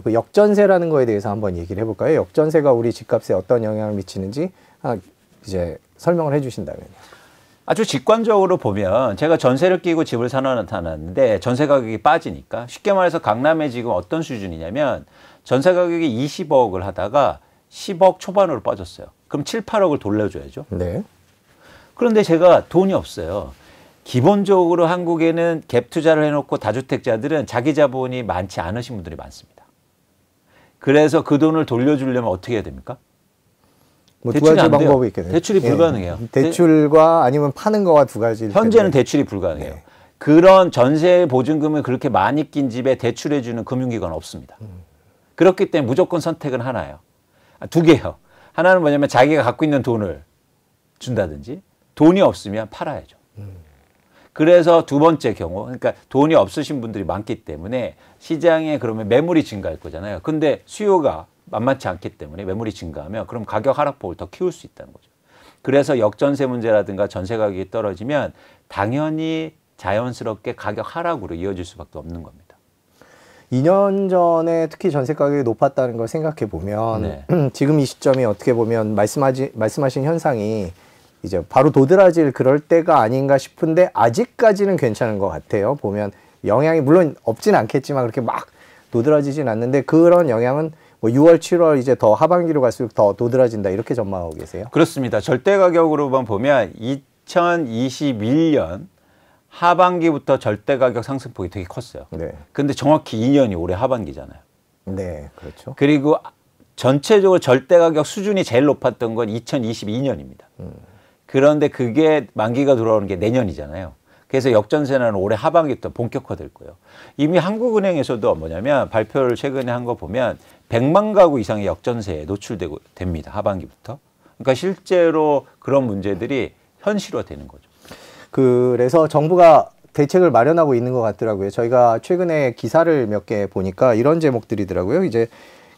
그 역전세라는 거에 대해서 한번 얘기를 해볼까요? 역전세가 우리 집값에 어떤 영향을 미치는지 이제 설명을 해주신다면요. 아주 직관적으로 보면 제가 전세를 끼고 집을 사놨는데 전세 가격이 빠지니까 쉽게 말해서 강남에 지금 어떤 수준이냐면 전세 가격이 20억을 하다가 10억 초반으로 빠졌어요. 그럼 7, 8억을 돌려줘야죠. 네. 그런데 제가 돈이 없어요. 기본적으로 한국에는 갭 투자를 해놓고 다주택자들은 자기 자본이 많지 않으신 분들이 많습니다. 그래서 그 돈을 돌려주려면 어떻게 해야 됩니까? 뭐 두 가지 방법이 있겠네요. 대출이 불가능해요. 대출과 아니면 파는 거와 두 가지. 현재는 대출이 불가능해요. 네. 그런 전세 보증금을 그렇게 많이 낀 집에 대출해주는 금융기관은 없습니다. 그렇기 때문에 무조건 선택은 하나예요. 두 개요. 하나는 뭐냐면 자기가 갖고 있는 돈을 준다든지 돈이 없으면 팔아야죠. 그래서 두 번째 경우, 그러니까 돈이 없으신 분들이 많기 때문에 시장에 그러면 매물이 증가할 거잖아요. 근데 수요가 만만치 않기 때문에 매물이 증가하면 그럼 가격 하락폭을 더 키울 수 있다는 거죠. 그래서 역전세 문제라든가 전세 가격이 떨어지면 당연히 자연스럽게 가격 하락으로 이어질 수밖에 없는 겁니다. 2년 전에 특히 전세 가격이 높았다는 걸 생각해 보면 네. 지금 이 시점이 어떻게 보면 말씀하신 현상이 이제 바로 도드라질 그럴 때가 아닌가 싶은데 아직까지는 괜찮은 것 같아요. 보면 영향이 물론 없진 않겠지만 그렇게 막 도드라지진 않는데 그런 영향은 뭐 6월, 7월 이제 더 하반기로 갈수록 더 도드라진다 이렇게 전망하고 계세요? 그렇습니다. 절대 가격으로만 보면 2021년 하반기부터 절대 가격 상승폭이 되게 컸어요. 네. 근데 정확히 2년이 올해 하반기잖아요. 네, 그렇죠. 그리고 전체적으로 절대 가격 수준이 제일 높았던 건 2022년입니다. 그런데 그게 만기가 돌아오는 게 내년이잖아요. 그래서 역전세는 올해 하반기부터 본격화될 거예요. 이미 한국은행에서도 뭐냐면 발표를 최근에 한 거 보면 100만 가구 이상의 역전세에 노출되고 됩니다. 하반기부터. 그러니까 실제로 그런 문제들이 현실화되는 거죠. 그래서 정부가 대책을 마련하고 있는 것 같더라고요. 저희가 최근에 기사를 몇 개 보니까 이런 제목들이더라고요. 이제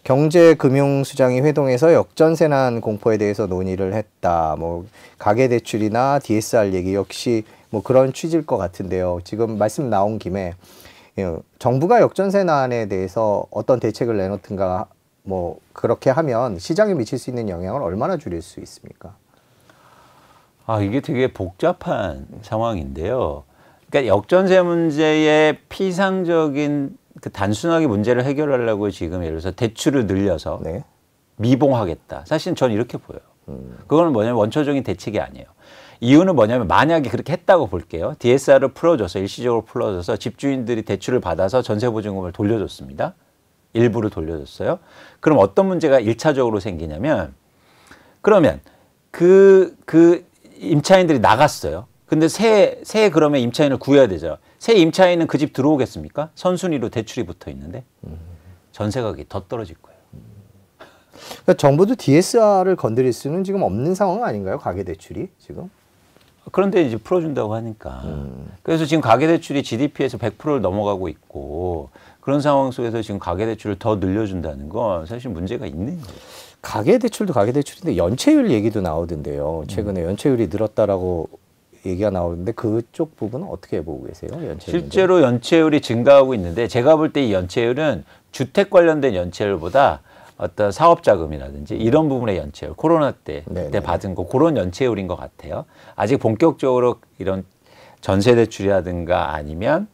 경제금융수장이 회동해서 역전세난 공포에 대해서 논의를 했다. 뭐 가계대출이나 DSR 얘기 역시 뭐 그런 취지일 것 같은데요. 지금 말씀 나온 김에 정부가 역전세난에 대해서 어떤 대책을 내놓든가 뭐 그렇게 하면 시장에 미칠 수 있는 영향을 얼마나 줄일 수 있습니까? 이게 되게 복잡한 상황인데요. 그러니까 역전세 문제의 피상적인 단순하게 문제를 해결하려고 지금 예를 들어서 대출을 늘려서 네. 미봉하겠다. 사실 저는 이렇게 보여요. 그거는 뭐냐면 원초적인 대책이 아니에요. 이유는 뭐냐면 만약에 그렇게 했다고 볼게요. DSR을 풀어줘서 일시적으로 풀어줘서 집주인들이 대출을 받아서 전세보증금을 돌려줬습니다. 일부를 돌려줬어요. 그럼 어떤 문제가 1차적으로 생기냐면 그러면 그 임차인들이 나갔어요. 근데 새 그러면 임차인을 구해야 되죠. 새 임차인은 그 집 들어오겠습니까? 선순위로 대출이 붙어 있는데 전세 가격이 더 떨어질 거예요. 그러니까 정부도 DSR을 건드릴 수는 지금 없는 상황 아닌가요? 가계대출이 지금? 그런데 이제 풀어준다고 하니까. 그래서 지금 가계대출이 GDP에서 100%를 넘어가고 있고 그런 상황 속에서 지금 가계대출을 더 늘려준다는 건 사실 문제가 있는 거예요. 가계대출도 가계대출인데 연체율 얘기도 나오던데요. 최근에 연체율이 늘었다라고 얘기가 나오는데 그쪽 부분은 어떻게 보고 계세요? 연체율 실제로 문제? 연체율이 증가하고 있는데 제가 볼 때 이 연체율은 주택 관련된 연체율보다 어떤 사업자금이라든지 이런 부분의 연체율, 코로나 때 받은 거 그런 연체율인 것 같아요. 아직 본격적으로 이런 전세대출이라든가 아니면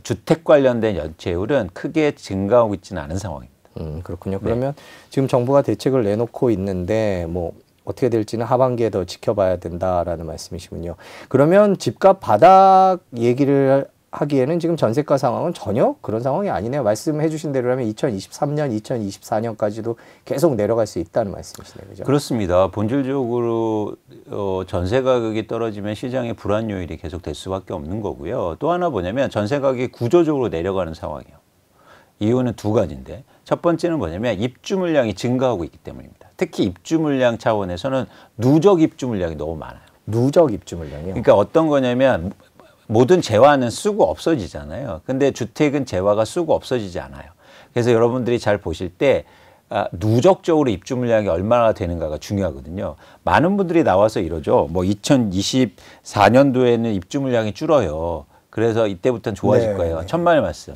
주택 관련된 연체율은 크게 증가하고 있지는 않은 상황입니다. 그렇군요. 그러면 지금 정부가 대책을 내놓고 있는데 뭐 어떻게 될지는 하반기에 더 지켜봐야 된다라는 말씀이시군요. 그러면 집값 바닥 얘기를 하기에는 지금 전세가 상황은 전혀 그런 상황이 아니네요. 말씀해 주신 대로라면 2023년, 2024년까지도 계속 내려갈 수 있다는 말씀이시네요. 그죠? 그렇습니다. 본질적으로 전세 가격이 떨어지면 시장의 불안 요인이 계속 될 수밖에 없는 거고요. 또 하나 뭐냐면 전세 가격이 구조적으로 내려가는 상황이에요. 이유는 두 가지인데 첫 번째는 뭐냐면 입주 물량이 증가하고 있기 때문입니다. 특히 입주 물량 차원에서는 누적 입주 물량이 너무 많아요. 누적 입주 물량이요? 그러니까 어떤 거냐면 모든 재화는 쓰고 없어지잖아요. 근데 주택은 재화가 쓰고 없어지지 않아요. 그래서 여러분들이 잘 보실 때 누적적으로 입주 물량이 얼마나 되는가가 중요하거든요. 많은 분들이 나와서 이러죠. 뭐 2024년도에는 입주 물량이 줄어요. 그래서 이때부터는 좋아질 거예요. 천만의 말씀.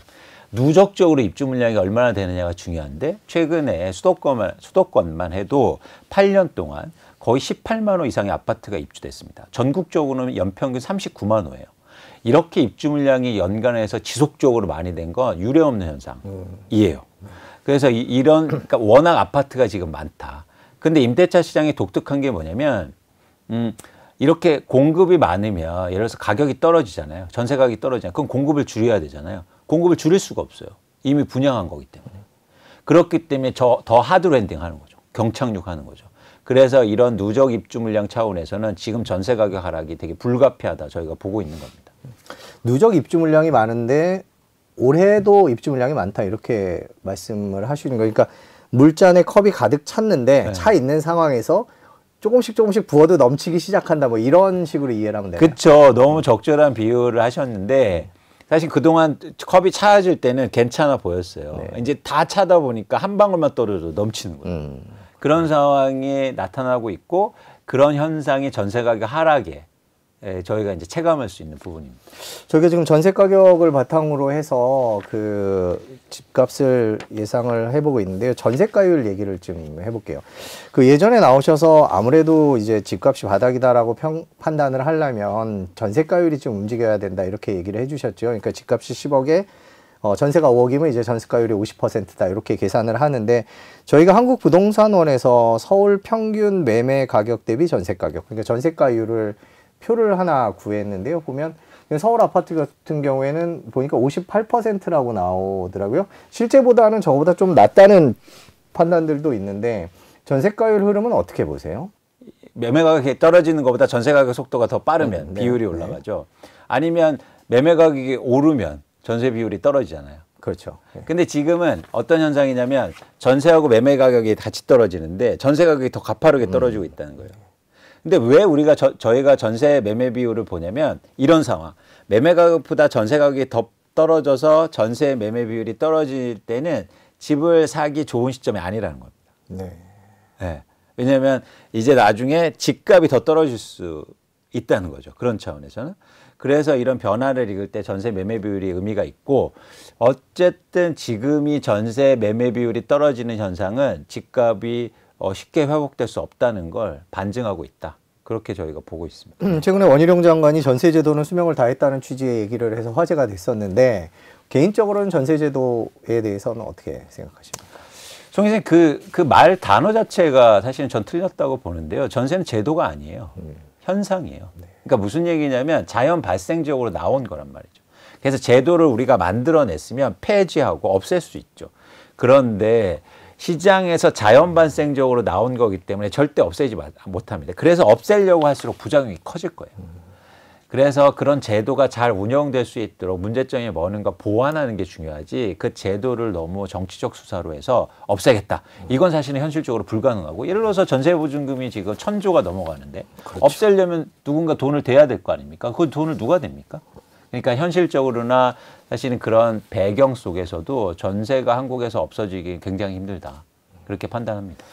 누적적으로 입주 물량이 얼마나 되느냐가 중요한데 최근에 수도권만 해도 8년 동안 거의 18만 호 이상의 아파트가 입주됐습니다. 전국적으로는 연평균 39만 호예요. 이렇게 입주 물량이 연간에서 지속적으로 많이 된 건 유례없는 현상이에요. 그래서 그러니까 워낙 아파트가 지금 많다. 근데 임대차 시장이 독특한 게 뭐냐면 이렇게 공급이 많으면 예를 들어서 가격이 떨어지잖아요. 전세 가격이 떨어지잖아요. 그럼 공급을 줄여야 되잖아요. 공급을 줄일 수가 없어요. 이미 분양한 거기 때문에. 그렇기 때문에 더 하드랜딩 하는 거죠. 경착륙 하는 거죠. 그래서 이런 누적 입주 물량 차원에서는 지금 전세 가격 하락이 되게 불가피하다 저희가 보고 있는 겁니다. 누적 입주 물량이 많은데 올해도 입주 물량이 많다 이렇게 말씀을 하시는 거예요. 그러니까 물잔에 컵이 가득 찼는데 네. 차 있는 상황에서 조금씩 부어도 넘치기 시작한다 뭐 이런 식으로 이해를 하면 돼요. 그렇죠. 너무 적절한 비유를 하셨는데 사실 그동안 컵이 차질 때는 괜찮아 보였어요. 네. 이제 다 차다 보니까 한 방울만 떨어져도 넘치는 거예요. 그런 상황이 나타나고 있고 그런 현상이 전세 가격 하락에 저희가 이제 체감할 수 있는 부분입니다. 저희가 지금 전세 가격을 바탕으로 해서 그 집값을 예상을 해보고 있는데요. 전세가율 얘기를 좀 해볼게요. 그 예전에 나오셔서 아무래도 이제 집값이 바닥이다라고 판단을 하려면 전세가율이 좀 움직여야 된다 이렇게 얘기를 해주셨죠. 그러니까 집값이 10억에 전세가 5억이면 이제 전세가율이 50%다 이렇게 계산을 하는데 저희가 한국부동산원에서 서울 평균 매매 가격 대비 전세 가격 그러니까 전세가율을 표를 하나 구했는데요. 보면 서울 아파트 같은 경우에는 보니까 58%라고 나오더라고요. 실제보다는 저보다 좀 낮다는 판단들도 있는데 전세가율 흐름은 어떻게 보세요? 매매 가격이 떨어지는 것보다 전세 가격 속도가 더 빠르면 네, 비율이 올라가죠. 아니면 매매 가격이 오르면 전세 비율이 떨어지잖아요. 그렇죠. 근데 지금은 어떤 현상이냐면 전세하고 매매 가격이 같이 떨어지는데 전세 가격이 더 가파르게 떨어지고 있다는 거예요. 근데 왜 우리가 저희가 전세 매매 비율을 보냐면 이런 상황. 매매 가격보다 전세 가격이 더 떨어져서 전세 매매 비율이 떨어질 때는 집을 사기 좋은 시점이 아니라는 겁니다. 네. 네. 왜냐하면 이제 나중에 집값이 더 떨어질 수 있다는 거죠. 그런 차원에서는. 그래서 이런 변화를 읽을 때 전세 매매 비율이 의미가 있고 어쨌든 지금이 전세 매매 비율이 떨어지는 현상은 집값이 쉽게 회복될 수 없다는 걸 반증하고 있다. 그렇게 저희가 보고 있습니다. 최근에 원희룡 장관이 전세제도는 수명을 다했다는 취지의 얘기를 해서 화제가 됐었는데 개인적으로는 전세제도에 대해서는 어떻게 생각하십니까? 송 선생님 그 말 단어 자체가 사실은 전 틀렸다고 보는데요. 전세는 제도가 아니에요. 현상이에요. 그러니까 무슨 얘기냐면 자연 발생적으로 나온 거란 말이죠. 그래서 제도를 우리가 만들어냈으면 폐지하고 없앨 수 있죠. 그런데 시장에서 자연 발생적으로 나온 거기 때문에 절대 없애지 못합니다. 그래서 없애려고 할수록 부작용이 커질 거예요. 그래서 그런 제도가 잘 운영될 수 있도록 문제점이 뭐는가 보완하는 게 중요하지 그 제도를 너무 정치적 수사로 해서 없애겠다. 이건 사실은 현실적으로 불가능하고 예를 들어서 전세보증금이 지금 1,000조가 넘어가는데 그렇죠. 없애려면 누군가 돈을 대야 될 거 아닙니까? 그 돈을 누가 댑니까? 그러니까 현실적으로나 사실은 그런 배경 속에서도 전세가 한국에서 없어지기 굉장히 힘들다. 그렇게 판단합니다.